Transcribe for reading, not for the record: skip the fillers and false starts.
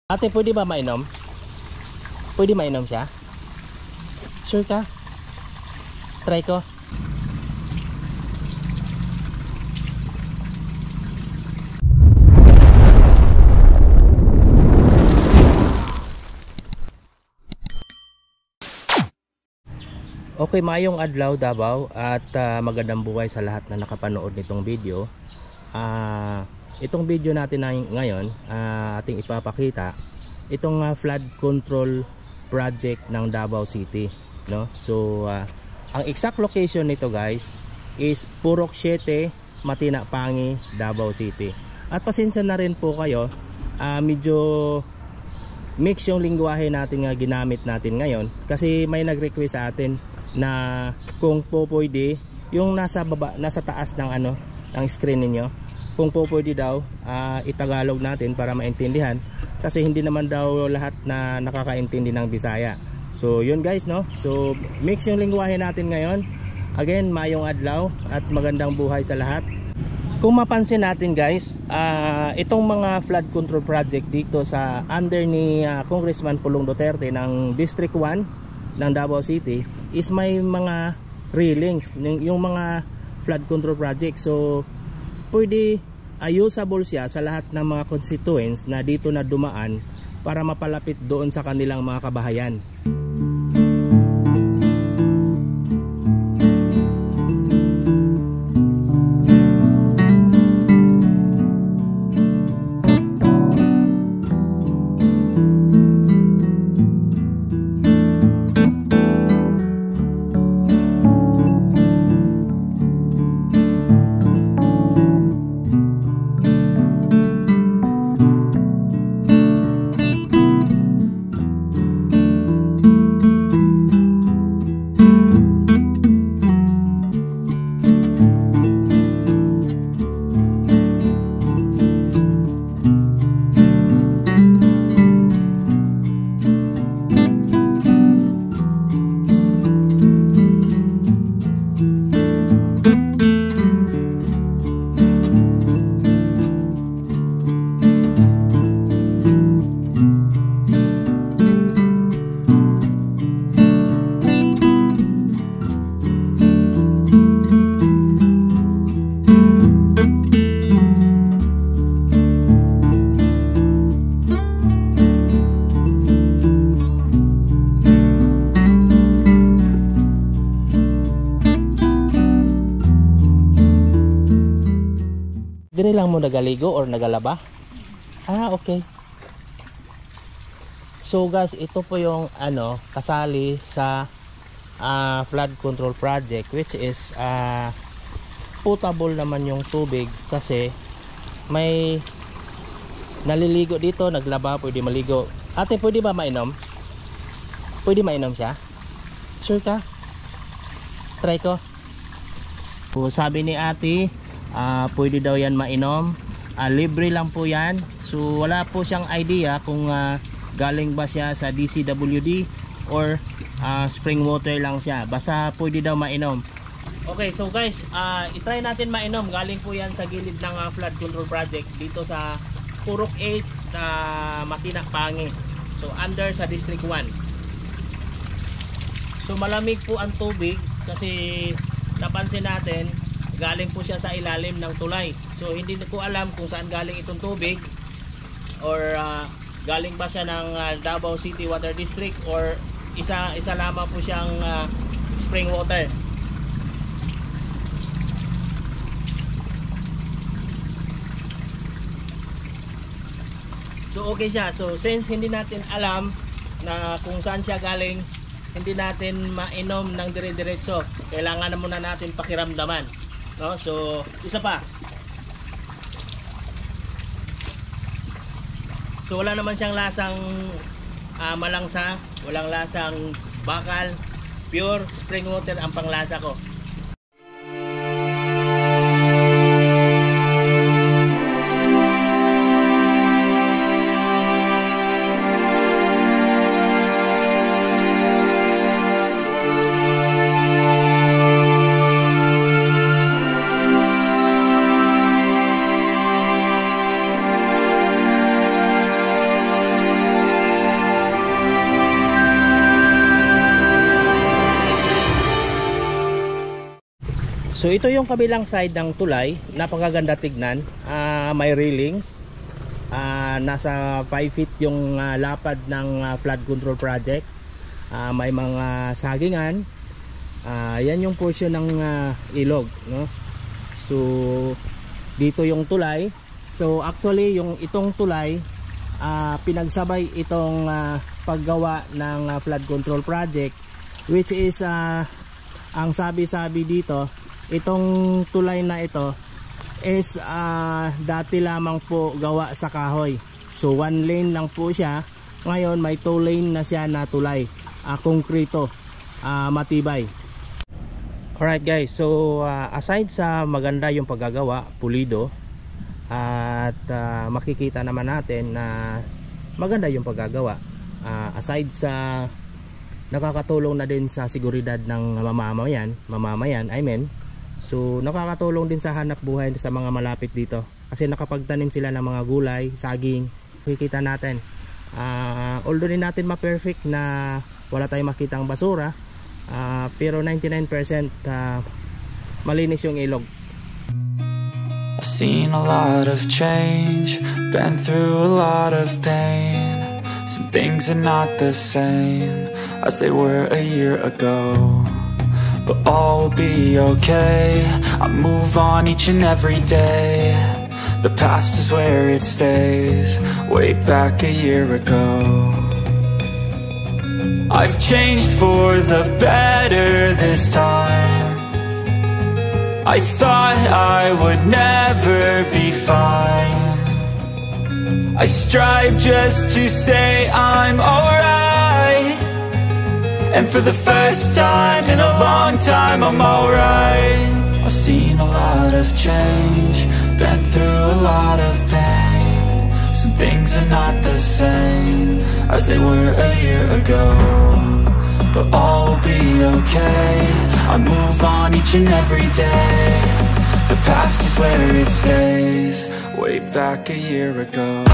Ate, pwede ba mainom? Pwede mainom siya? Sure ka? Try ko. Okay, mayong adlaw Davao at magandang buhay sa lahat na nakapanood nitong video. Itong video natin na ngayon, ating ipapakita itong flood control project ng Davao City, no? So ang exact location nito guys is Purok 7, Matina Pangi, Davao City. At pasensya na rin po kayo, medyo mix yung lingwahe natin nga ginamit natin ngayon kasi may nag-request sa atin na kung po pwede yung nasa baba, nasa taas ng ng screen ninyo, kung po pwede daw itagalog natin para maintindihan kasi hindi naman daw lahat na nakakaintindi ng Bisaya. So yun guys, no? So mix yung lingwahe natin ngayon. Again, mayong adlaw at magandang buhay sa lahat. Kung mapansin natin guys, itong mga flood control project dito sa under ni Congressman Pulong Duterte ng District 1 ng Davao City is may mga railings, yung mga flood control project. So pwede usable siya sa lahat ng mga constituents na dito na dumaan para mapalapit doon sa kanilang mga kabahayan. Dire lang mo nagaligo or nagalaba? Okay. So guys, ito po yung kasali sa flood control project, which is potable naman yung tubig kasi may naliligo dito, naglaba, pwede maligo. Ate, pwede ba mainom? Pwede mainom siya? Sure ka? Try ko. So, sabi ni ate, pwede daw yan mainom, libre lang po yan. So wala po siyang idea kung galing ba siya sa DCWD or spring water lang siya, basta pwede daw mainom. Okay, so guys, itry natin mainom. Galing po yan sa gilid ng flood control project dito sa Purok 8 na Matina Pangi, so under sa District 1. So malamig po ang tubig kasi napansin natin galing po siya sa ilalim ng tulay. So hindi ko alam kung saan galing itong tubig, or galing ba siya ng Davao City Water District, or isa lamang po siyang spring water. So okay siya. So since hindi natin alam na kung saan siya galing, hindi natin mainom ng dire-diretso. Kailangan na muna natin pakiramdaman, no? So isa pa, so wala naman siyang lasang malangsa, walang lasang bakal, pure spring water ang panglasa ko. So ito yung kabilang side ng tulay, napakaganda tignan. May railings, nasa 5 feet yung lapad ng flood control project. May mga sagingan. Yan yung portion ng ilog, no? So dito yung tulay. So actually yung itong tulay, pinagsabay itong paggawa ng flood control project, which is ang sabi-sabi dito, itong tulay na ito is dati lamang po gawa sa kahoy. So 1 lane lang po siya. Ngayon may 2 lane na siya na tulay, konkrito, matibay. Alright guys, so aside sa maganda yung paggagawa, pulido, at makikita naman natin na maganda yung paggagawa, aside sa nakakatulong na din sa seguridad ng mamamayan, so nakakatulong din sa hanap buhay sa mga malapit dito, kasi nakapagtanim sila ng mga gulay, saging. Makikita natin, although din natin ma-perfect na wala tayong makitang basura, pero 99% malinis yung ilog. I've seen a lot of change, been through a lot of pain. Some things are not the same as they were a year ago, but all will be okay. I move on each and every day. The past is where it stays, way back a year ago. I've changed for the better this time. I thought I would never be fine. I strive just to say I'm alright, and for the first time in a long time I'm alright. I've seen a lot of change, been through a lot of pain. Some things are not the same as they were a year ago, but all will be okay. I move on each and every day. The past is where it stays, way back a year ago.